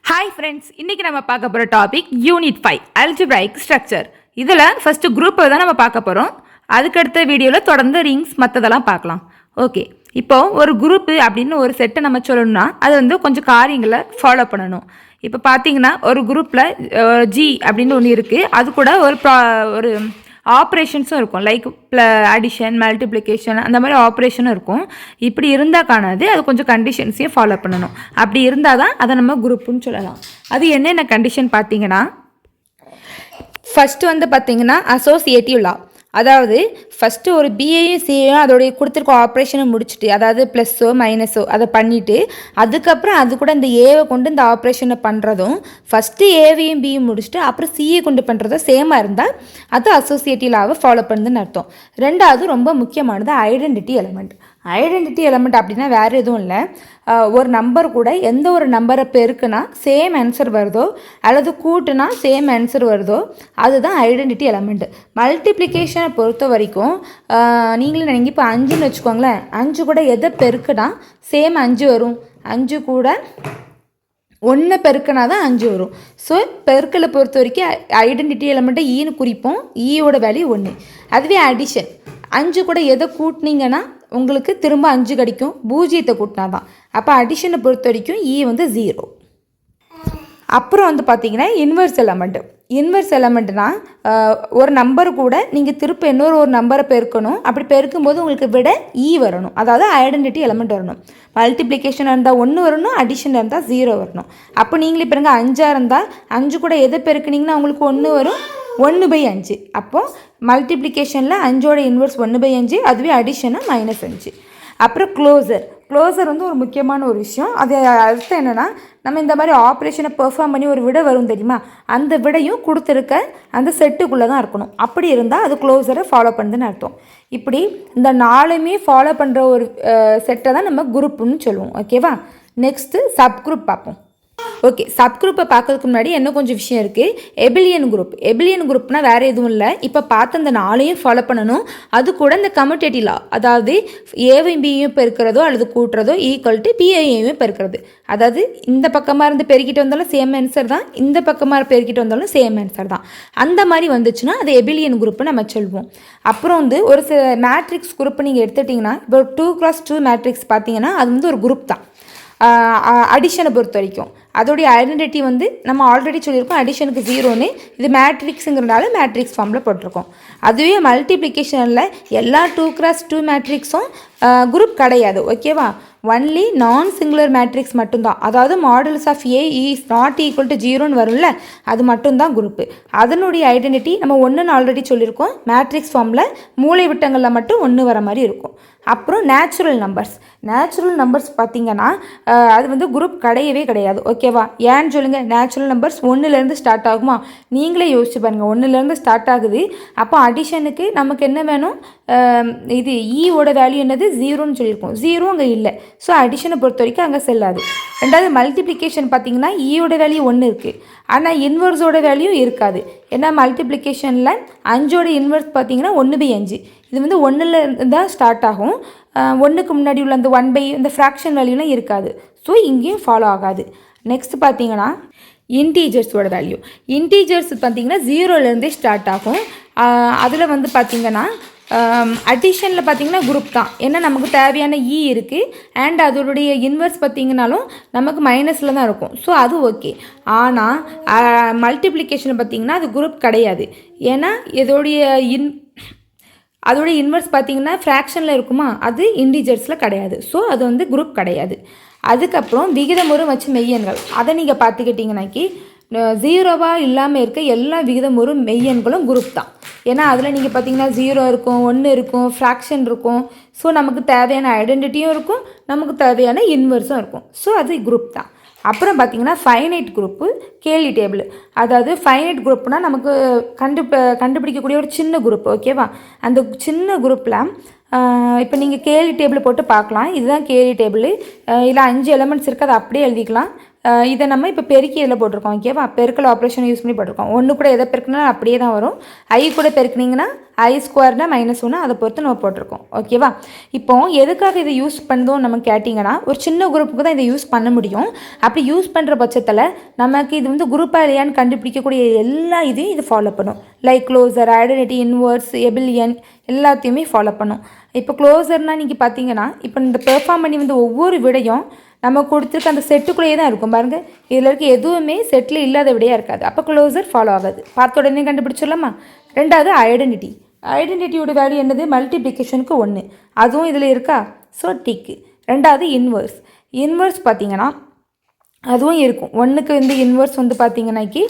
Hi friends, இன்றைக்கி நம்ம பார்க்க போகிற டாபிக் யூனிட் 5 அல்ஜிப்ராயிக் ஸ்ட்ரக்சர். இதில் ஃபஸ்ட்டு குரூப்பை தான் நம்ம பார்க்க போகிறோம். அதுக்கடுத்த வீடியோவில் தொடர்ந்து ரிங்ஸ் மற்றதெல்லாம் பார்க்கலாம். ஓகே, இப்போது ஒரு குரூப்பு அப்படின்னு ஒரு செட்டை நம்ம சொல்லணும்னா அது வந்து கொஞ்சம் காரியங்களை ஃபாலோ பண்ணணும். இப்போ பார்த்தீங்கன்னா ஒரு குரூப்பில் ஜி அப்படின்னு ஒன்று இருக்குது. அது கூட ஒரு ஆப்ரேஷன்ஸும் இருக்கும். லைக் அடிஷன், மல்டிப்ளிகேஷன், அந்த மாதிரி ஆப்ரேஷனும் இருக்கும். இப்படி இருந்தால் காணாது, அது கொஞ்சம் கண்டிஷன்ஸையும் ஃபாலோ பண்ணணும். அப்படி இருந்தால் தான் அதை நம்ம குரூப்புன்னு சொல்லலாம். அது என்னென்ன கண்டிஷன் பார்த்தீங்கன்னா, ஃபஸ்ட்டு வந்து பார்த்தீங்கன்னா அசோசியேட்டிவ் லா. அதாவது ஃபஸ்ட்டு ஒரு பிஏயும் சிஏயும் அதோடைய கொடுத்துருக்க ஆப்ரேஷனை முடிச்சுட்டு, அதாவது ப்ளஸ்ஸோ மைனஸோ அதை பண்ணிவிட்டு அதுக்கப்புறம் அது கூட இந்த ஏவை கொண்டு இந்த ஆப்ரேஷனை பண்ணுறதும், ஃபஸ்ட்டு ஏவையும் பியும் முடிச்சுட்டு அப்புறம் சிஏ கொண்டு பண்ணுறதும் சேமாக இருந்தால் அது அசோசியேட்டிவ் லாவை ஃபாலோ பண்ணுதுன்னு அர்த்தம். ரெண்டாவது ரொம்ப முக்கியமானது ஐடென்டிட்டி எலமெண்ட். ஐடென்டிட்டி எலமெண்ட் அப்படின்னா வேறு எதுவும் இல்லை. ஒரு நம்பர் கூட எந்த ஒரு நம்பரை பெருக்குனா சேம் ஆன்சர் வருதோ அல்லது கூட்டுனா சேம் ஆன்சர் வருதோ அதுதான் ஐடென்டிட்டி எலமெண்ட். மல்டிப்ளிகேஷனை பொறுத்த வரைக்கும் நீங்களே நினைங்க, இப்போ 5ன்னு வச்சுக்கோங்களேன், 5 கூட எதை பெருக்குனா சேம் 5 வரும். 5 கூட 1 பெருக்கினா தான் 5 வரும். ஸோ பெருக்கலை பொறுத்த வரைக்கும் ஐடென்டிட்டி எலமெண்ட்டை ஈன்னு குறிப்போம். ஈயோட வேல்யூ 1. அதுவே அடிஷன், 5 கூட எதை கூட்டினீங்கன்னா உங்களுக்கு திரும்ப 5 கிடைக்கும். 0 கூட்டினா தான். அப்போ அடிஷனை பொறுத்த வரைக்கும் ஈ வந்து 0. அப்புறம் வந்து பார்த்தீங்கன்னா இன்வெர்ஸ் எலமெண்ட். இன்வெர்ஸ் எலமெண்ட்னா ஒரு நம்பர் கூட நீங்கள் திருப்ப இன்னொரு நம்பரை பெருக்கணும். அப்படி பெருக்கும்போது உங்களுக்கு விட ஈ வரணும். அதாவது ஐடென்டிட்டி எலமெண்ட் வரணும். மல்டிப்ளிகேஷன் இருந்தால் 1 வரணும், அடிஷன் இருந்தால் 0 வரணும். அப்போ நீங்களே பாருங்க, 5 இருந்தால் 5 கூட எதை பெருக்குனிங்கன்னா உங்களுக்கு 1 வரும், 1/5. அப்போது மல்டிப்ளிகேஷனில் 5ஓட இன்வெர்ஸ் 1/5, அதுவே அடிஷனாக -5. அப்புறம் க்ளோசர் வந்து ஒரு முக்கியமான ஒரு விஷயம். அது அர்த்தம் என்னென்னா, நம்ம இந்த மாதிரி ஆப்ரேஷனை பெர்ஃபார்ம் பண்ணி ஒரு விடை வரும் தெரியுமா, அந்த விடையும் கொடுத்துருக்க அந்த செட்டுக்குள்ளே தான் இருக்கணும். அப்படி இருந்தால் அது க்ளோசரை ஃபாலோ பண்ணுதுன்னு அர்த்தம். இப்படி இந்த 4மே ஃபாலோ பண்ணுற ஒரு செட்டை தான் நம்ம குரூப்புன்னு சொல்லுவோம். ஓகேவா? நெக்ஸ்ட்டு சப்குரூப் பார்ப்போம். ஓகே, சப்குரூப்பை பார்க்கறதுக்கு முன்னாடி என்ன கொஞ்சம் விஷயம் இருக்குது. எபிலியன் குரூப்னா வேறு எதுவும் இல்லை. இப்போ பார்த்து அந்த 4ஐயும் ஃபாலோ பண்ணணும். அது கூட இந்த கம்யூட்டேட்டிவ் லா, அதாவது ஏவையும் பியையும் பெருக்கிறதோ அல்லது கூட்டுறதோ ஈக்குவல் டு பிஐயும் பெருக்கிறது. அதாவது இந்த பக்கமாக இருந்து பெருக்கிட்டு வந்தாலும் சேம் ஆன்சர் தான், இந்த பக்கமாக பெருக்கிட்டு வந்தாலும் சேம் ஆன்சர் தான். அந்த மாதிரி வந்துச்சுன்னா அது எபிலியன் குரூப்பு நம்ம சொல்லுவோம். அப்புறம் வந்து ஒரு சில மேட்ரிக்ஸ் குரூப் நீங்கள் எடுத்துட்டிங்கன்னா, இப்போ 2x2 மேட்ரிக்ஸ் பார்த்தீங்கன்னா அது வந்து ஒரு குரூப் தான். அடிஷனை பொறுத்த வரைக்கும் அதோடைய ஐடென்டிட்டி வந்து நம்ம ஆல்ரெடி சொல்லியிருக்கோம், அடிஷனுக்கு 0ன்னு. இது மேட்ரிக்ஸுங்கிறனால மேட்ரிக்ஸ் ஃபார்மில் போட்டிருக்கோம். அதுவே மல்டிப்ளிகேஷனில் எல்லா 2x2 மேட்ரிக்ஸும் குரூப் கிடையாது. ஓகேவா? ஒன்லி நான் சிங்குலர் மேட்ரிக்ஸ் மட்டும்தான். அதாவது modulus of A is not equal to 0ன்னு வரும்ல, அது மட்டும்தான் குரூப்பு. அதனுடைய ஐடென்டிட்டி நம்ம 1ன்னு ஆல்ரெடி சொல்லியிருக்கோம். மேட்ரிக்ஸ் ஃபார்மில் மூளை விட்டங்களில் மட்டும் 1 வர மாதிரி இருக்கும். அப்புறம் நேச்சுரல் நம்பர்ஸ் பார்த்திங்கன்னா அது வந்து குரூப் கிடையவே கிடையாது. ஓகேவா? ஏன்னு சொல்லுங்கள். நேச்சுரல் நம்பர்ஸ் 1லேருந்து ஸ்டார்ட் ஆகுமா? நீங்களே யோசிச்சு பாருங்கள், 1லேருந்து ஸ்டார்ட் ஆகுது. அப்போ அடிஷனுக்கு நமக்கு என்ன வேணும்? இது ஈயோட வேல்யூ என்னது? 0ன்னு சொல்லியிருக்கோம். 0 அங்கே இல்லை. ஸோ அடிஷனை பொறுத்த வரைக்கும் அங்கே செல்லாது. ரெண்டாவது மல்டிப்ளிகேஷன் பார்த்திங்கன்னா ஈயோட வேல்யூ 1 இருக்குது, ஆனால் இன்வெர்ஸோட வேல்யூ இருக்காது. ஏன்னா மல்டிப்ளிகேஷனில் 5ஓட இன்வெர்ஸ் பார்த்திங்கன்னா 1/5. இது வந்து 1ல் தான் ஸ்டார்ட் ஆகும். 1க்கு முன்னாடி உள்ள அந்த 1/, இந்த ஃப்ராக்ஷன் வேல்யூலாம் இருக்காது. ஸோ இங்கேயும் ஃபாலோ ஆகாது. நெக்ஸ்ட் பார்த்திங்கன்னா இன்டீஜர்ஸோட வேல்யூ. இன்டீஜர்ஸ் பார்த்திங்கன்னா 0லேருந்தே ஸ்டார்ட் ஆகும். அதில் வந்து பார்த்திங்கன்னா அடிஷனில் பார்த்திங்கன்னா குரூப் தான். ஏன்னா நமக்கு தேவையான ஈ இருக்குது, அண்ட் அதோடைய இன்வெர்ஸ் பார்த்திங்கனாலும் நமக்கு மைனஸில் தான் இருக்கும். ஸோ அது ஓகே. ஆனால் மல்டிப்ளிகேஷன் பார்த்திங்கன்னா அது குரூப் கிடையாது. ஏன்னா அதோடைய இன்வெர்ஸ் பார்த்திங்கன்னா ஃப்ராக்ஷனில் இருக்குமா, அது இன்டிஜர்ஸில் கிடையாது. ஸோ அது வந்து குரூப் கிடையாது. அதுக்கப்புறம் விகிதமுறு வச்சு மெய்யெண்கள், அதை நீங்கள் பார்த்துக்கிட்டிங்கனாக்கி 0வாக இல்லாமல் இருக்க எல்லா விகிதமுறு மெய்யெண்களும் குரூப் தான். ஏன்னா அதில் நீங்கள் பார்த்தீங்கன்னா 0 இருக்கும், 1 இருக்கும், ஃப்ராக்ஷன் இருக்கும். ஸோ நமக்கு தேவையான ஐடென்டிட்டியும் இருக்கும், நமக்கு தேவையான இன்வெர்ஸும் இருக்கும். ஸோ அது குரூப் தான். அப்புறம் பார்த்திங்கன்னா ஃபைனைட் குரூப்பு, கேலி டேபிள். அதாவது ஃபைனைட் குரூப்னால் நமக்கு கண்டுபிடிக்கக்கூடிய ஒரு சின்ன குரூப். ஓகேவா? அந்த சின்ன குரூப்பில் இப்போ நீங்கள் கேலி டேபிள் போட்டு பார்க்கலாம். இதுதான் கேலி டேபிள். இதில் 5 எலமெண்ட்ஸ் இருக்குது, அதை அப்படியே எழுதிக்கலாம். இதை நம்ம இப்போ பெருக்கி இதில் போட்டிருக்கோம். ஓகேவா? பெருக்கல் ஆப்ரேஷன் யூஸ் பண்ணி போட்டிருக்கோம். ஒன்று கூட எதை பெருக்கினாலும் அப்படியே தான் வரும். ஐ கூட பெருக்கினீங்கன்னா I² -1 அதை பொறுத்து நம்ம போட்டிருக்கோம். ஓகேவா? இப்போ எதுக்காக இதை யூஸ் பண்ணுதோம் நம்ம கேட்டிங்கன்னா, ஒரு சின்ன குரூப்புக்கு தான் இதை யூஸ் பண்ண முடியும். அப்படி யூஸ் பண்ணுற பட்சத்தில் நமக்கு இது வந்து குரூப்பாக இல்லையான்னு கண்டுபிடிக்கக்கூடிய எல்லா இதையும் இது ஃபாலோ பண்ணும். Like closure, identity, inverse, abelian எல்லாத்தையுமே ஃபாலோ பண்ணும். இப்போ க்ளோசர்னால் நீங்கள் பார்த்தீங்கன்னா, இப்போ இந்த பெர்ஃபார்ம் பண்ணி வந்து ஒவ்வொரு விடையும் நம்ம கொடுத்துருக்க அந்த செட்டுக்குள்ளேயே தான் இருக்கும். பாருங்கள், இதில் இருக்க எதுவுமே செட்டில் இல்லாத விடையாக இருக்காது. அப்போ க்ளோசர் ஃபாலோ ஆகாது. பார்த்த உடனே கண்டுபிடிச்சிடலாமா? ரெண்டாவது ஐடென்டிட்டி. ஐடென்டிட்டியோட வேல்யூ என்னது? மல்டிப்ளிகேஷனுக்கு 1. அதுவும் இதில் இருக்கா? ஸோ டிக்கு. ரெண்டாவது இன்வர்ஸ். இன்வர்ஸ் பார்த்தீங்கன்னா அதுவும் இருக்கும். 1க்கு வந்து இன்வர்ஸ் வந்து பார்த்தீங்கன்னாக்கி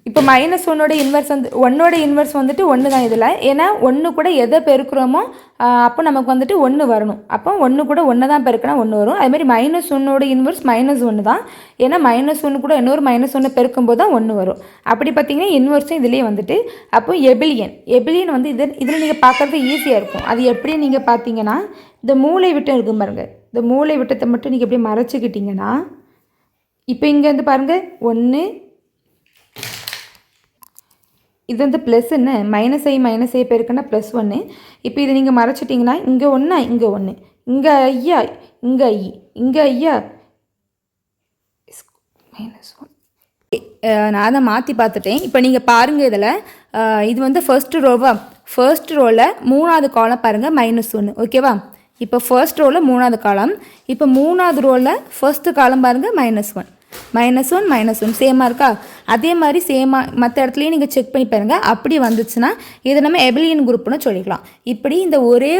இப்போ -1ஓட இன்வர்ஸ் வந்து 1ஓட இன்வர்ஸ் வந்துட்டு 1 தான் இதில். ஏன்னா 1 கூட எதை பெருக்கிறோமோ அப்போ நமக்கு வந்துட்டு 1 வரணும். அப்போ 1 கூட 1 தான் பெருக்கினா 1 வரும். அதுமாதிரி -1ஓட இன்வர்ஸ் -1 தான். ஏன்னா -1 கூட இன்னொரு -1 பெருக்கும்போது தான் 1 வரும். அப்படி பார்த்தீங்கன்னா இன்வர்ஸும் இதுலேயே வந்துட்டு. அப்போ எபிலியன் வந்து இதில் நீங்கள் பார்க்குறது ஈஸியாக இருக்கும். அது எப்படி நீங்கள் பார்த்தீங்கன்னா, இந்த மூளை விட்டம் இருக்கும் பாருங்கள். இந்த மூளை விட்டத்தை மட்டும் நீங்கள் எப்படி மறைச்சிக்கிட்டிங்கன்னா, இப்போ இங்கே வந்து பாருங்கள் 1, இது வந்து ப்ளஸ் என்ன -i பெருக்குன்னா +1. இப்போ இது நீங்கள் மறைச்சிட்டிங்கன்னா இங்கே 1, இங்கே 1, இங்கே ஐயா, இங்கே ஐ, இங்கே ஐயா -1. நான் அதை மாற்றி பார்த்துட்டேன். இப்போ நீங்கள் பாருங்கள், இதில் இது வந்து ஃபர்ஸ்ட் ரோவா? ஃபர்ஸ்ட் ரோவில் 3வது காலம் பாருங்கள் -1. ஓகேவா? இப்போ ஃபர்ஸ்ட் ரோவில் 3வது காலம். இப்போ 3வது ரோவில் ஃபர்ஸ்ட் காலம் பாருங்கள் -1 -1 சேமாக இருக்கா? அதே மாதிரி சேமாக மற்ற இடத்துலையும் நீங்கள் செக் பண்ணி பாருங்கள். அப்படி வந்துச்சுன்னா இதை நம்ம எபிலியன் குரூப்னு சொல்லிக்கலாம். இப்படி இந்த ஒரே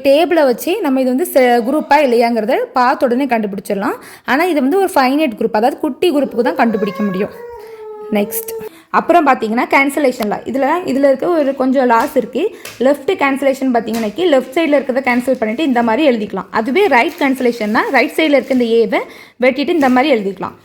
டேபிளை வச்சு நம்ம இது வந்து குரூப்பாக இல்லையாங்கிறத பார்த்த உடனே கண்டுபிடிச்சிடலாம். ஆனால் இது வந்து ஒரு ஃபைனைட் குரூப், அதாவது குட்டி குரூப்புக்கு தான் கண்டுபிடிக்க முடியும். நெக்ஸ்ட் அப்புறம் பார்த்தீங்கன்னா கேன்சலேஷனில் இதில் இருக்க ஒரு கொஞ்சம் லாஸ் இருக்குது. லெஃப்ட் கேன்சலேஷன் பார்த்தீங்கன்னாக்கி லெஃப்ட் சைடில் இருக்கிறத கேன்சல் பண்ணிவிட்டு இந்த மாதிரி எழுதிக்கலாம். அதுவே ரைட் கேன்சலேஷன்னா ரைட் சைடில் இருக்க இந்த ஏவை வெட்டிட்டு இந்த மாதிரி எழுதிக்கலாம்.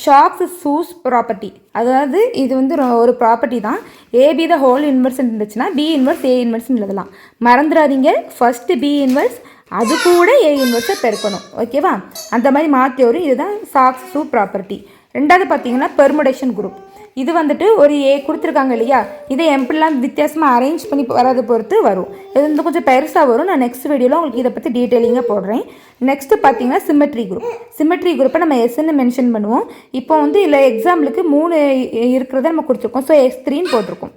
ஷாக்ஸ் சூஸ் ப்ராப்பர்ட்டி, அதாவது இது வந்து ஒரு ப்ராப்பர்ட்டி தான். ஏபி த ஹோல் இன்வெர்ஸ் இருந்துச்சுன்னா பி இன்வெர்ஸ் ஏ இன்வெர்ஸ்னு எழுதலாம். மறந்துடாதீங்க, ஃபஸ்ட்டு பி இன்வெர்ஸ் அது கூட ஏ இன்வெர்ஸை பெருக்கணும். ஓகேவா? அந்த மாதிரி மாற்றி வரும். இதுதான் ஷாக்ஸ் சூ ப்ராப்பர்ட்டி. ரெண்டாவது பார்த்தீங்கன்னா பெர்முடேஷன் குரூப். இது வந்துட்டு ஒரு ஏ கொடுத்துருக்காங்க இல்லையா? இதை எப்படிலாம் வித்தியாசமாக அரேஞ்ச் பண்ணி வரதை பொறுத்து வரும். இது வந்து கொஞ்சம் பெருசாக வரும். நான் நெக்ஸ்ட் வீடியோவில் உங்களுக்கு இதை பற்றி டீட்டெயிலிங்காக போடுறேன். நெக்ஸ்ட்டு பார்த்தீங்கன்னா சிமெட்ரி குரூப். சிமெட்ரி குரூப்பை நம்ம எஸ்ன்னு மென்ஷன் பண்ணுவோம். இப்போ வந்து இல்லை எக்ஸாம்பிளுக்கு 3 இருக்கிறத நம்ம கொடுத்துருக்கோம். ஸோ S3ன்னு போட்டிருக்கோம்.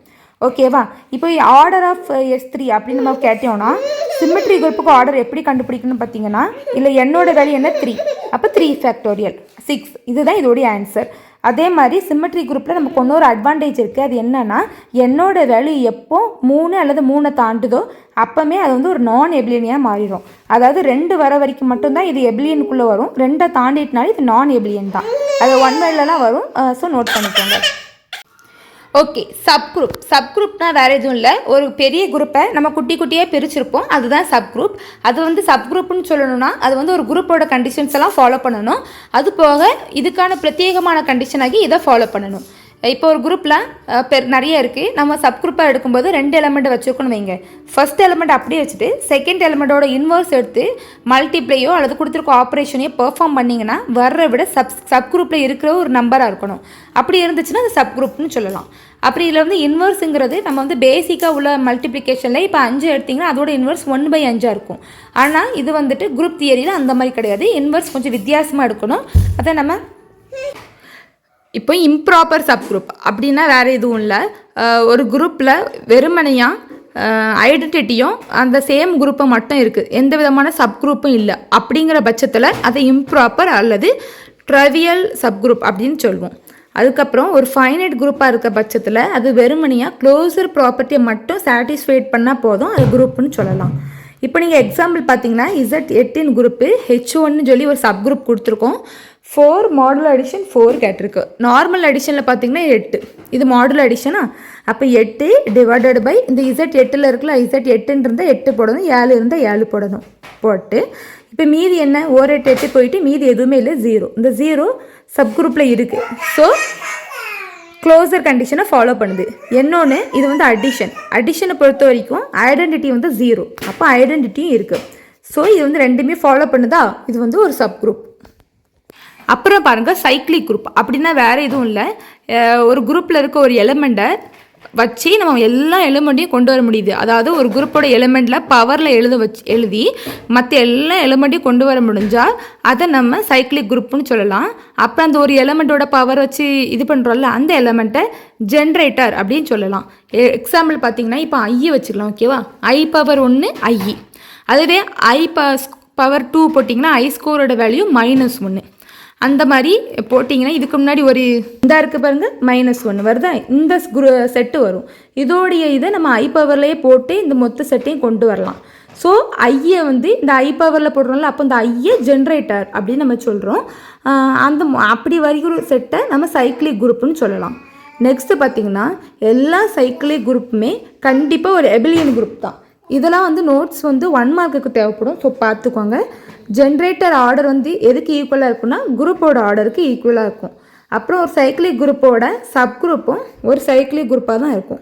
ஓகேவா? இப்போ ஆர்டர் ஆஃப் S3 அப்படின்னு நம்ம கேட்டோம்னா சிமெட்ரி குரூப்புக்கு ஆர்டர் எப்படி கண்டுபிடிக்கணும்னு பார்த்தீங்கன்னா, இல்லை என்னோட வேல்யூ என்ன 3, அப்போ 3 ஃபேக்டோரியல் 6. இதுதான் இதோடைய ஆன்சர். அதே மாதிரி சிமெட்ரி குரூப்பில் நமக்கு இன்னொரு அட்வான்டேஜ் இருக்குது. அது என்னென்னா, என்னோட வேல்யூ எப்போ 3 அல்லது 3 தாண்டுதோ அப்போமே அது வந்து ஒரு நான் எபிலியனியாக மாறிடும். அதாவது 2 வர வரைக்கும் மட்டும்தான் இது எபிலியனுக்குள்ளே வரும். 2 தாண்டிட்டுனாலும் இது நான் எபிலியன் தான். அது 1 வேர்ட்லலாம் வரும். ஸோ நோட் பண்ணிக்கோங்க. ஓகே, சப்குரூப்னால் வேறு எதுவும் இல்லை. ஒரு பெரிய குரூப்பை நம்ம குட்டியாக பிரிச்சிருப்போம், அதுதான் சப்குரூப். அது வந்து சப்குரூப்னு சொல்லணும்னா அது வந்து ஒரு குரூப்போட கண்டிஷன்ஸ் எல்லாம் ஃபாலோ பண்ணணும். அது போக இதுக்கான பிரத்யேகமான கண்டிஷனாகி இதை ஃபாலோ பண்ணணும். இப்போ ஒரு குரூப்பில் நிறைய இருக்குது. நம்ம சப்குரூப்பாக எடுக்கும்போது 2 எலமெண்ட்டை வச்சுக்கணும் வைங்க. ஃபஸ்ட் எலமெண்ட் அப்படியே வச்சுட்டு செகண்ட் எலமெண்ட்டோட இன்வர்ஸ் எடுத்து மல்டிப்ளையோ அல்லது கொடுத்துருக்க ஆப்ரேஷனையோ பெர்ஃபார்ம் பண்ணிங்கன்னா வர்ற விட சப்குரூப்பில் இருக்கிற ஒரு நம்பராக இருக்கணும். அப்படி இருந்துச்சுன்னா அது சப்குரூப்னு சொல்லலாம். அப்படி இதில் வந்து இன்வர்ஸுங்கிறது நம்ம வந்து பேசிக்காக உள்ள மல்டிப்ளிகேஷனில் இப்போ 5 எடுத்திங்கன்னா அதோட இன்வர்ஸ் 1/5 இருக்கும். ஆனால் இது வந்துட்டு குரூப் தியரியில் அந்த மாதிரி கிடையாது. இன்வர்ஸ் கொஞ்சம் வித்தியாசமாக எடுக்கணும். அதை நம்ம இப்போ இம்ப்ராப்பர் சப்குரூப் அப்படின்னா வேறு எதுவும் இல்லை. ஒரு குரூப்பில் வெறுமனையாக ஐடென்டிட்டியும் அந்த சேம் குரூப்பை மட்டும் இருக்குது, எந்த விதமான சப்குரூப்பும் இல்லை. அப்படிங்கிற பட்சத்தில் அதை இம்ப்ராப்பர் அல்லது ட்ரிவியல் சப்குரூப் அப்படின்னு சொல்லுவோம். அதுக்கப்புறம் ஒரு ஃபைனைட் குரூப்பாக இருக்க பட்சத்தில் அது வெறுமனையாக க்ளோசர் ப்ராப்பர்ட்டியை மட்டும் சாட்டிஸ்ஃபைட் பண்ணால் போதும், அது குரூப்னு சொல்லலாம். இப்போ நீங்கள் எக்ஸாம்பிள் பார்த்தீங்கன்னா Z8 குரூப்பு H1ன்னு சொல்லி ஒரு சப் குரூப் கொடுத்துருக்கோம். 4 மாடுலர் அடிஷன் 4 கேட்டிருக்கு. நார்மல் அடிஷனில் பார்த்தீங்கன்னா 8, இது மாடுலர் அடிஷனா? அப்போ 8 டிவைடட் பை இந்த Z8ல் இருக்குல்ல, Z8 இருந்தால் 8 போடணும், 7 இருந்தால் 7 போடணும். போட்டு இப்போ மீதி என்ன, 8 போயிட்டு மீதி எதுவுமே இல்லை, 0. இந்த 0 சப் குரூப்பில் இருக்குது. ஸோ க்ளோசர் கண்டிஷனை ஃபாலோ பண்ணுது. இன்னொன்று இது வந்து அடிஷனை பொறுத்த வரைக்கும் ஐடென்டிட்டி வந்து 0, அப்போ ஐடென்டிட்டியும் இருக்குது. ஸோ இது வந்து ரெண்டுமே ஃபாலோ பண்ணுதா, இது வந்து ஒரு சப் குரூப். அப்புறம் பாருங்கள் சைக்ளிக் குரூப். அப்படின்னா வேறு எதுவும் இல்லை, ஒரு குரூப்பில் இருக்க ஒரு எலிமெண்ட்டை வச்சு நம்ம எல்லா எலிமெண்ட்டையும் கொண்டு வர முடியுது. அதாவது ஒரு குரூப்போட எலிமெண்ட்டில் பவரில் எழுதி மற்ற எல்லா எலிமெண்ட்டையும் கொண்டு வர முடிஞ்சால் அதை நம்ம சைக்ளிக் குரூப்னு சொல்லலாம். அப்புறம் அந்த ஒரு எலிமெண்ட்டோட பவர் வச்சு இது பண்ணுறோம்ல, அந்த எலிமெண்ட்டை ஜென்ரேட்டர் அப்படின்னு சொல்லலாம். எக்ஸாம்பிள் பார்த்தீங்கன்னா இப்போ ஐயை வச்சுக்கலாம். ஓகேவா, I பவர் 1 I. அதுவே I பவர் 2 போட்டிங்கன்னா I ஸ்கோரோட வேல்யூ -1. அந்த மாதிரி போட்டிங்கன்னா இதுக்கு முன்னாடி ஒரு இந்த இருக்குது பாருங்கள், -1 வருதா, இந்த செட்டு வரும். இதோடைய இதை நம்ம I பவர்லேயே போட்டு இந்த மொத்த செட்டையும் கொண்டு வரலாம். ஸோ ஐயை வந்து இந்த I பவரில் போடுறோம்ல, அப்போ இந்த ஐயை ஜென்ரேட்டர் அப்படின்னு நம்ம சொல்கிறோம். அந்த அப்படி வருகிற செட்டை நம்ம சைக்ளிக் குரூப்புன்னு சொல்லலாம். நெக்ஸ்ட்டு பார்த்திங்கன்னா எல்லா சைக்ளிக் குரூப்புமே கண்டிப்பாக ஒரு எபிலியன் குரூப் தான். இதெல்லாம் வந்து நோட்ஸ் வந்து 1 மார்க்குக்கு தேவைப்படும். ஸோ பார்த்துக்கோங்க. ஜென்ரேட்டர் ஆர்டர் வந்து எதுக்கு ஈக்குவலாக இருக்குன்னா குரூப்போட ஆர்டருக்கு ஈக்குவலாக இருக்கும். அப்புறம் ஒரு சைக்ளிக் குரூப்போட சப் குரூப்பும் ஒரு சைக்ளிக் குரூப்பாக தான் இருக்கும்.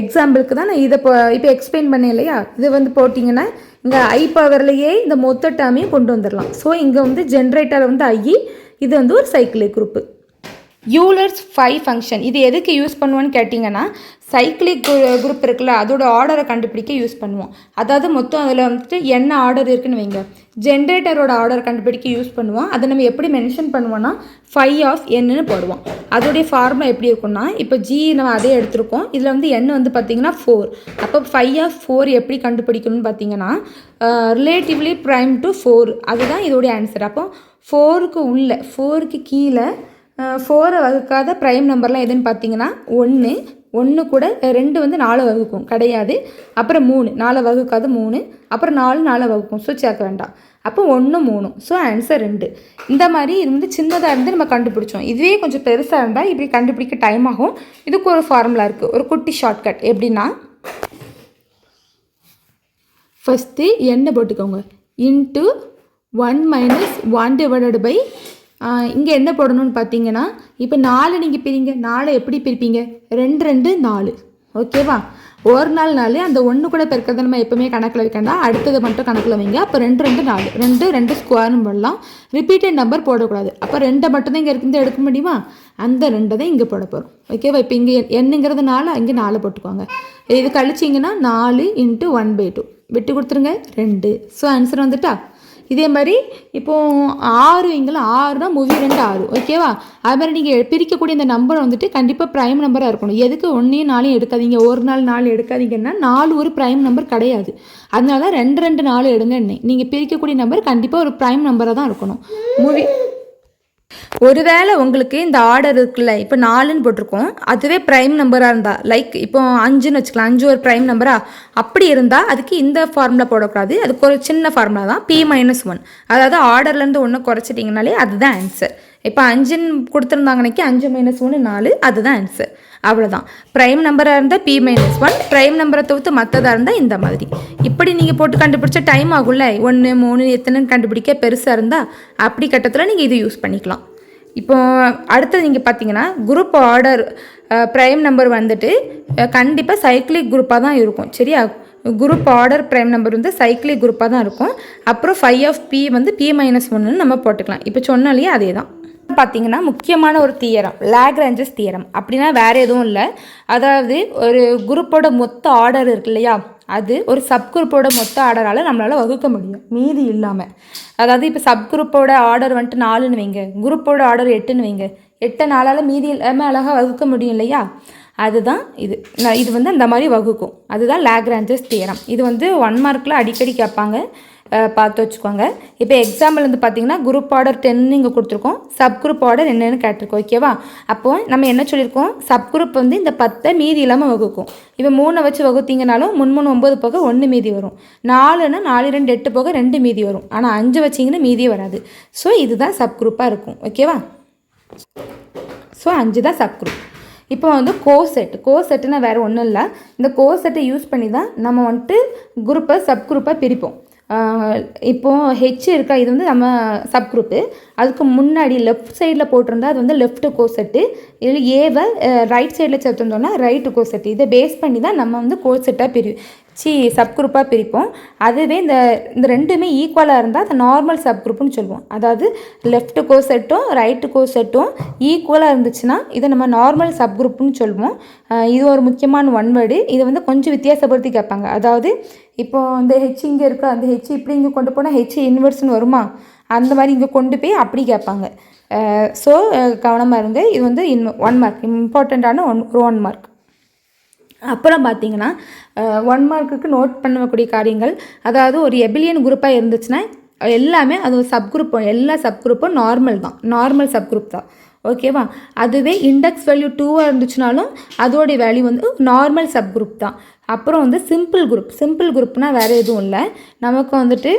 எக்ஸாம்பிளுக்கு தான் நான் இதை இப்போ எக்ஸ்பிளைன் பண்ணேன் இல்லையா, இது வந்து போட்டிங்கன்னா இங்கே I பவர்லேயே இந்த மொத்த டேர்மையும் கொண்டு வந்துடலாம். ஸோ இங்கே வந்து ஜென்ரேட்டர் வந்து I, இது வந்து ஒரு சைக்ளிக் குரூப்பு. யூலர்ஸ் 5 ஃபங்க்ஷன் இது எதுக்கு யூஸ் பண்ணுவோன்னு கேட்டிங்கன்னா, சைக்ளிக் குரூப் இருக்குல்ல அதோட ஆர்டரை கண்டுபிடிக்க யூஸ் பண்ணுவோம். அதாவது மொத்தம் அதில் வந்துட்டு என்ன ஆர்டர் இருக்குன்னு வைங்க, ஜென்ரேட்டரோட ஆர்டர் கண்டுபிடிக்க யூஸ் பண்ணுவோம். அதை நம்ம எப்படி மென்ஷன் பண்ணுவோன்னா 5 ஆஃப் என்னன்னு போடுவோம். அதோடைய ஃபார்முலா எப்படி இருக்குன்னா, இப்போ G நம்ம அதே எடுத்திருக்கோம், இதில் வந்து N வந்து பார்த்திங்கன்னா 4. அப்போ 5 ஆஃப் 4 எப்படி கண்டுபிடிக்கணும்னு பார்த்தீங்கன்னா ரிலேட்டிவ்லி ப்ரைம் டு 4, அதுதான் இதோடைய ஆன்சர். அப்போ 4க்கு உள்ள 4க்கு கீழே 4 வகுக்காத ப்ரைம் நம்பர்லாம் எதுன்னு பார்த்தீங்கன்னா 1 கூட 2 வந்து 4 வகுக்கும் கிடையாது. அப்புறம் 3 4 வகுக்காது 3, அப்புறம் 4 வகுக்கும். ஸோ சேர்க்க வேண்டாம். அப்போ 1 3, ஸோ ஆன்சர் 2. இந்த மாதிரி இது வந்து சின்னதாக இருந்து நம்ம கண்டுபிடிச்சோம். இதுவே கொஞ்சம் பெருசாக இருந்தால் இப்படி கண்டுபிடிக்க டைம் ஆகும். இதுக்கு ஒரு ஃபார்முலா இருக்குது, ஒரு குட்டி ஷார்ட்கட். எப்படின்னா ஃபஸ்ட்டு என்ன போட்டுக்கோங்க, இன்ட்டு 1 - 1 இங்கே என்ன போடணும்னு பார்த்தீங்கன்னா, இப்போ 4 நீங்கள் பிரிங்க, 4 எப்படி பிரிப்பீங்க, 2 2 4. ஓகேவா, ஒரு நாள் 4, அந்த 1 கூட பெருக்கிறத நம்ம எப்போவுமே கணக்கில் வைக்கண்டா, அடுத்தது மட்டும் கணக்கில் வைங்க. அப்போ 2 2 4, 2 2 ஸ்கொயர்னு போடலாம். ரிப்பீட்டட் நம்பர் போடக்கூடாது. அப்போ 2 மட்டும்தான் இங்கே இருந்து எடுக்க முடியுமா, அந்த 2 தான் இங்கே போட போகிறோம். ஓகேவா, இப்போ இங்கே என்னங்கிறது 4, இங்கே 4 போட்டுக்கோங்க. இது கழிச்சிங்கன்னா 4 × 1/2 விட்டு கொடுத்துருங்க 2. ஸோ ஆன்சர் வந்துட்டா. இதே மாதிரி இப்போது 6 இங்கெல்லாம் 6 மூவி 2 6. ஓகேவா, அது மாதிரி நீங்கள் பிரிக்கக்கூடிய இந்த நம்பர் வந்துட்டு கண்டிப்பாக ப்ரைம் நம்பராக இருக்கணும். எதுக்கு 1 4 எடுக்காதீங்க, ஒரு நாள் 4 எடுக்காதீங்கன்னா 4 ஒரு ப்ரைம் நம்பர் கிடையாது. அதனால தான் 2 2 4 எடுங்க. நீங்கள் பிரிக்கக்கூடிய நம்பர் கண்டிப்பாக ஒரு ப்ரைம் நம்பராக தான் இருக்கணும். மூவி ஒருவேளை உங்களுக்கு இந்த ஆர்டர் இருக்குல்ல, இப்போ 4ன்னு போட்டிருக்கோம், அதுவே ப்ரைம் நம்பராக இருந்தால், லைக் இப்போ 5ன்னு வச்சுக்கலாம், 5 ஒரு ப்ரைம் நம்பரா, அப்படி இருந்தால் அதுக்கு இந்த ஃபார்முலா போடக்கூடாது. அதுக்கு ஒரு சின்ன ஃபார்முலா தான் P - 1. அதாவது ஆர்டர்லேருந்து 1 குறைச்சிட்டிங்கனாலே அதுதான் ஆன்சர். இப்போ 5ன்னு கொடுத்துருந்தாங்கனைக்கு 5 - 1 4, அதுதான் ஆன்சர். அவ்வளோதான். ப்ரைம் நம்பராக இருந்தால் P - 1, ப்ரைம் நம்பரை தவிர்த்து மற்றதாக இருந்தால் இந்த மாதிரி. இப்படி நீங்கள் போட்டு கண்டுபிடிச்ச டைம் ஆகும்ல, 1 3 எத்தனைன்னு கண்டுபிடிக்க பெருசாக இருந்தால் அப்படி கட்டத்தில் நீங்கள் இது யூஸ் பண்ணிக்கலாம். இப்போ அடுத்தது நீங்கள் பார்த்தீங்கன்னா குரூப் ஆர்டர் ப்ரைம் நம்பர் வந்துட்டு கண்டிப்பாக சைக்ளிக் குரூப்பாக தான் இருக்கும். சரியா, குரூப் ஆர்டர் ப்ரைம் நம்பர் வந்து சைக்ளிக் குரூப்பாக தான் இருக்கும். அப்புறம் 5 ஆஃப் P வந்து P - 1ன்னு நம்ம போட்டுக்கலாம். இப்போ சொன்னாலே அதே தான். பார்த்தீங்கன்னா முக்கியமான ஒரு தியரம், லாக்ராஞ்சஸ் தியரம். அப்படின்னா வேறு எதுவும் இல்லை, அதாவது ஒரு குரூப்போட மொத்த ஆர்டர் இருக்கு இல்லையா, அது ஒரு சப்குரூப்போட மொத்த ஆர்டரால் நம்மளால் வகுக்க முடியும் மீதி இல்லாமல். அதாவது இப்போ சப்குரூப்போட ஆர்டர் வந்துட்டு 4ன்னு வைங்க, குரூப்போட ஆர்டர் 8ன்னு வைங்க, 8 4ஆல் மீதி இல்லாமல் அழகாக வகுக்க முடியும் இல்லையா, அதுதான் இது வந்து அந்த மாதிரி வகுக்கும். அதுதான் லாக்ராஞ்சஸ் தியரம். இது வந்து 1 மார்க்கில் அடிக்கடி கேட்பாங்க, பார்த்து வச்சுக்கோங்க. இப்போ எக்ஸாம்பிள் வந்து பார்த்தீங்கன்னா குரூப் ஆர்டர் 10 இங்கே கொடுத்துருக்கோம், சப் குரூப் ஆர்டர் என்னென்னு கேட்டிருக்கோம். ஓகேவா, அப்போது நம்ம என்ன சொல்லியிருக்கோம், சப் குரூப் வந்து இந்த 10 மீதி இல்லாமல் வகுக்கும். இப்போ 3 வச்சு வகுத்தீங்கனாலும் 3 3 9 போக 1 மீதி வரும். 4ன்னா 4 2 8 போக 2 மீதி வரும். ஆனால் 5 வச்சிங்கன்னா மீதியே வராது. ஸோ இதுதான் சப் குரூப்பாக இருக்கும். ஓகேவா, ஸோ 5 தான் சப் குரூப். இப்போ வந்து கோசெட்டுனா வேறு ஒன்றும் இல்லை, இந்த கோசெட்டை யூஸ் பண்ணி தான் நம்ம வந்துட்டு குரூப்பை சப் குரூப்பாக பிரிப்போம். இப்போது ஹெச் இருக்கா, இது வந்து நம்ம சப் குரூப்பு. அதுக்கு முன்னாடி லெஃப்ட் சைடில் போட்டிருந்தா அது வந்து லெஃப்ட் கோசெட்டு, இதில் ஏவை ரைட் சைடில் சேர்த்துருந்தோம்னா ரைட்டு கோசெட்டு. இதை பேஸ் பண்ணி தான் நம்ம வந்து கோசெட்டாக சப் குரூப்பாக பிரிப்போம். அதுவே இந்த ரெண்டுமே ஈக்குவலாக இருந்தால் அது நார்மல் சப் குரூப்னு சொல்லுவோம். அதாவது லெஃப்ட் கோசெட்டும் ரைட்டு கோசெட்டும் ஈக்குவலாக இருந்துச்சுன்னா இதை நம்ம நார்மல் சப் குரூப்னு சொல்லுவோம். இது ஒரு முக்கியமான ஒன் வேர்டு. இதை வந்து கொஞ்சம் வித்தியாசப்படுத்தி கேட்பாங்க. அதாவது இப்போது இந்த ஹெச் இங்கே இருக்கா, அந்த ஹெச் இப்படி இங்கே கொண்டு போனால் ஹெச் இன்வெர்ஸ்னு வருமா, அந்த மாதிரி இங்கே கொண்டு போய் அப்படி கேட்பாங்க. ஸோ கவனமாக இருங்க. இது வந்து 1 மார்க், இம்பார்ட்டண்ட்டான ஒன் மார்க். அப்புறம் பார்த்தீங்கன்னா 1 மார்க்குக்கு நோட் பண்ணக்கூடிய காரியங்கள், அதாவது ஒரு எபிலியன் குரூப்பாக இருந்துச்சுன்னா எல்லாமே அது ஒரு சப் குரூப், எல்லா சப் குரூப்பும் நார்மல் சப் குரூப் தான். ஓகேவா? அதுவே இண்டெக்ஸ் வேல்யூ 2ஆக இருந்துச்சுனாலும் அதோடைய வேல்யூ வந்து நார்மல் சப் குரூப் தான். அப்புறம் வந்து சிம்பிள் குரூப்னால் வேறு எதுவும் இல்லை. நமக்கு வந்துட்டு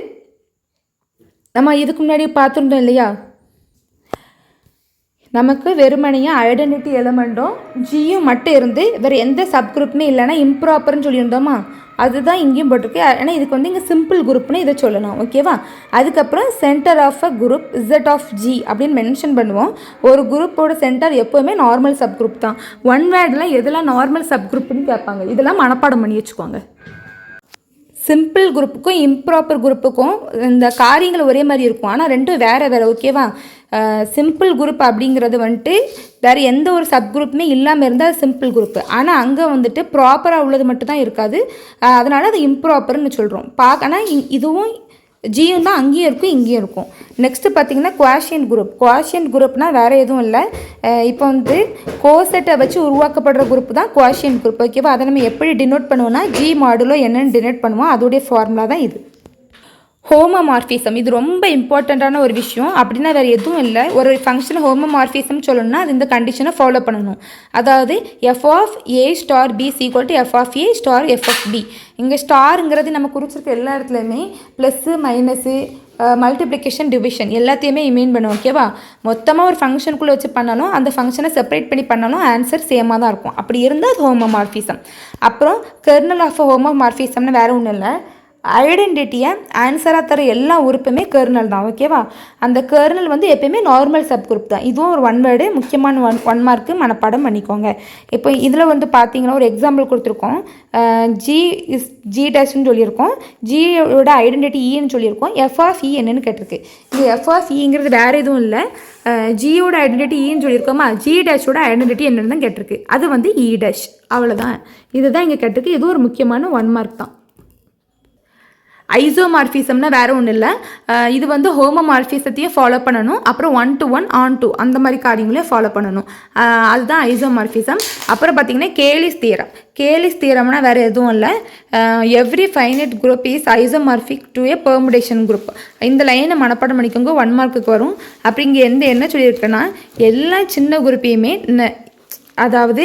நம்ம இதுக்கு முன்னாடி பார்த்துருந்தோம் இல்லையா, நமக்கு வெறுமனையாக ஐடென்டிட்டி எலமெண்ட்டும் ஜியும் மட்டும் இருந்து வேறு எந்த சப் குரூப்னு இல்லைன்னா இம்ப்ராப்பர்னு சொல்லியிருந்தோமா, அதுதான் இங்கேயும் போட்டிருக்கு. ஏன்னா இதுக்கு வந்து இங்கே சிம்பிள் குரூப்னு இதை சொல்லலாம். ஓகேவா? அதுக்கப்புறம் centre of a group Z of G அப்படின்னு மென்ஷன் பண்ணுவோம். ஒரு குரூப்போட சென்டர் எப்போவுமே நார்மல் சப் குரூப் தான். ஒன் வேர்டில் எதெல்லாம் நார்மல் சப் குரூப்னு கேட்பாங்க, இதெல்லாம் மனப்பாடம் பண்ணி வச்சுக்கோங்க. சிம்பிள் குரூப்புக்கும் இம்ப்ராப்பர் குரூப்புக்கும் இந்த காரியங்கள் ஒரே மாதிரி இருக்கும், ஆனால் ரெண்டும் வேறு. ஓகேவா? சிம்பிள் குரூப் அப்படிங்கிறது வந்துட்டு வேறு எந்த ஒரு சப் குரூப்புமே இல்லாமல் இருந்தால் அது சிம்பிள் குரூப்பு. ஆனால் அங்கே வந்துட்டு ப்ராப்பராக உள்ளது மட்டும் தான் இருக்காது, அதனால் அது இம்ப்ராப்பர்னு சொல்கிறோம். ஆனால் இதுவும் ஜியும் தான் அங்கேயும் இருக்கும் இங்கேயும் இருக்கும். நெக்ஸ்ட்டு பார்த்திங்கன்னா குவாஷியன்ட் குரூப்னால் வேறு எதுவும் இல்லை. இப்போ வந்து கோசெட்டை வச்சு உருவாக்கப்படுற குரூப் தான் குவாஷியன்ட் குரூப். ஓகேவா? அதை நம்ம எப்படி டினோட் பண்ணுவோம்னா ஜி மாடுலோ என்னென்னு டினோட் பண்ணுவோம், அதோடைய ஃபார்முலா தான் இது. ஹோமோமார்ஃபிசம், இது ரொம்ப இம்பார்ட்டண்ட்டான ஒரு விஷயம். அப்படின்னா வேறு எதுவும் இல்லை. ஒரு ஃபங்க்ஷன் ஹோமோமார்ஃபிசம் சொல்லணும்னா அது இந்த கண்டிஷனை ஃபாலோ பண்ணணும். அதாவது F of A star B equal to F of A star F of B. இங்கே ஸ்டாருங்கிறது நம்ம குறிச்சிருக்க எல்லா இடத்துலையுமே ப்ளஸ்ஸு மைனஸு மல்டிப்ளிகேஷன் டிவிஷன் எல்லாத்தையுமே மீன் பண்ணுவோம். ஓகேவா? மொத்தமாக ஒரு ஃபங்க்ஷனுக்குள்ளே வச்சு பண்ணாலும் அந்த ஃபங்க்ஷனை செப்பரேட் பண்ணி பண்ணாலும் ஆன்சர் சேமாக தான் இருக்கும். அப்படி இருந்தால் அது ஹோமோமார்ஃபிசம். அப்புறம் கெர்னல் ஆஃப் ஹோமோமார்ஃபிசம்னு வேறு ஒன்றும் இல்லை. ஐடென்டிட்டியை ஆன்சராக தர எல்லா உறுப்புமே கெர்னல் தான். ஓகேவா? அந்த கெர்னல் வந்து எப்பயுமே நார்மல் சப் குரூப் தான். இதுவும் ஒரு ஒன் வேர்டு, முக்கியமான ஒன் மார்க்கு மனப்பாடம் பண்ணிக்கோங்க. இப்போ இதில் வந்து பார்த்தீங்கன்னா ஒரு எக்ஸாம்பிள் கொடுத்துருக்கோம். ஜி டேஷ்னு சொல்லியிருக்கோம், ஜியோட ஐடென்டிட்டி ஈன்னு சொல்லியிருக்கோம், எஃப் ஆஃப் இ என்னன்னு கேட்டிருக்கு. இது எஃப் ஆஃப் இங்கிறது வேறு எதுவும் இல்லை, ஜியோட ஐடென்டிட்டி ஈன்னு சொல்லியிருக்கோமா, ஜி டேஷோட ஐடென்டிட்டி என்னென்னு தான் கேட்டிருக்கு. அது வந்து இ டேஷ். அவ்வளோதான், இதுதான் இங்கே கேட்டிருக்கு. இது ஒரு முக்கியமான ஒன் மார்க் தான். ஐசோமார்ஃபிசம்னா வேறு ஒன்றும் இல்லை, இது வந்து ஹோமோமார்ஃபிசத்தையும் ஃபாலோ பண்ணணும், அப்புறம் 1 to 1 on to அந்த மாதிரி காரியங்களையும் ஃபாலோ பண்ணணும். அதுதான் ஐசோமார்ஃபிசம். அப்புறம் பார்த்திங்கன்னா கேலிஸ் தியரம்னா வேறு எதுவும் இல்லை, every finite group is isomorphic to A permutation group. இந்த லைனை மனப்பாடம் பண்ணிக்கோங்க, 1 மார்க்குக்கு வரும். அப்படி இங்கே என்ன சொல்லியிருக்கேன்னா எல்லா சின்ன குரூப்பையுமே, அதாவது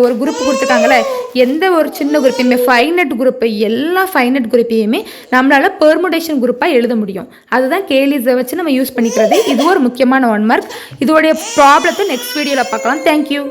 ஒரு குரூப் கொடுத்துருக்காங்களே, எந்த ஒரு சின்ன குரூப்பையுமே ஃபைனட் குரூப்பை எல்லா ஃபைனட் குரூப்பையுமே நம்மளால் பெர்முடேஷன் குரூப்பாக எழுத முடியும். அதுதான் கேலிஸை வச்சு நம்ம யூஸ் பண்ணிக்கிறது. இது ஒரு முக்கியமான 1 மார்க். இதோடைய ப்ராப்ளத்தை நெக்ஸ்ட் வீடியோவில் பார்க்கலாம். தேங்க்யூ.